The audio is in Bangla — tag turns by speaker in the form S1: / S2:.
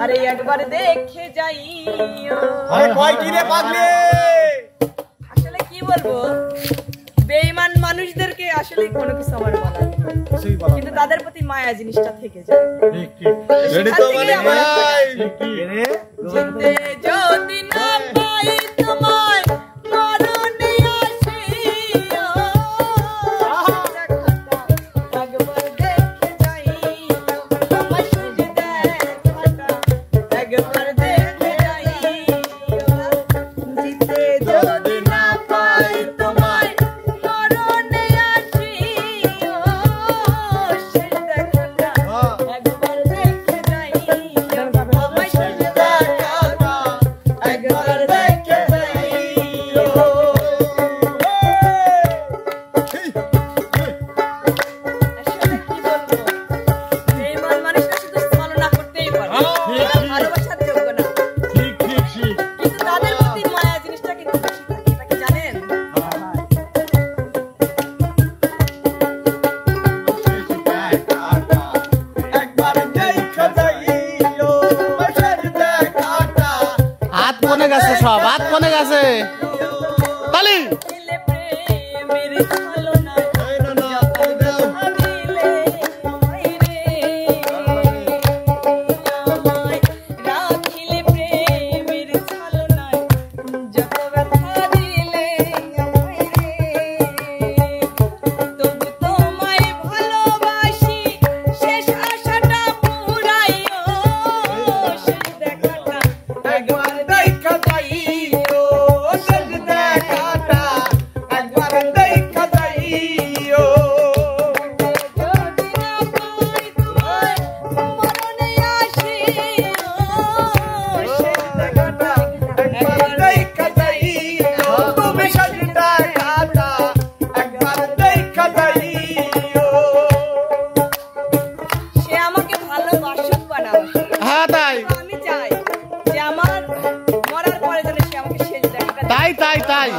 S1: আরে একবার দেখে যাইও।
S2: আরে কয় কি রে পাগলি,
S1: আসলে কি বলবো, বেঈমান মানুষদেরকে আসলে কোনো কিছু আমার বলা নেই, কিন্তু তাদের প্রতি মায়া জিনিসটা থেকে যায়।
S2: ঠিক ঠিক রেডি তো মানে ভাই,
S1: জিতে যদি না পাই তোমায় মরণে আসিও, একবার দেখে যাইও, আমার সুজি দেখাটা একবার দেখে যাইও। জিতে যদি না পাই তোমায় মরণে আসিও, শেষ দেখাটা একবার দেখে যাইও, আমার সুজি দেখাটা একবার দেখে যাইও। আসলে কি বলবো, বেঈমান মানুষরা শুধু ছলনা করতেই পারে, ভালোবাসার যোগ্য না,
S2: ঠিক ঠিক ঠিক
S1: কিন্তু তাদের প্রতি মায়া জিনিসটা কিন্তু বেশি থাকে, এটা কি জানেন?
S2: একবার দেখা যাইও বসের দেখাটা,
S3: হাত কোনে গেছে, সব হাত কোনে গেছে, তালি
S1: দিলে প্রেমের ছলনায়
S2: এই না না তালি দাও,
S1: দিলে আমায় রে, আমায় রাখিলে প্রেমের ছলনায়, যত ব্যথা দিলে আমায় রে, তবু তোমায় ভালোবাসি, শেষ আশাটা পুরাইও, শেষ দেখাটা
S2: একবার দেখা যাইও শেষ দেখাটা, একবার দেখা যাইও।
S1: যদি না পাই তোমায় মরণে আসিও, শেষ দেখাটা
S2: একবার দেখা যাইও, তুমি শেষ দেখাটা একবার দেখা যাইও।
S1: সে আমাকে ভালোবাসুক বা না বাসুক,
S3: হ্যাঁ তাই
S1: আমি চাই যে আমার মরার পরে যেন সে আমাকে শেষ দেখাটা দেয়।
S3: তাই তাই তাই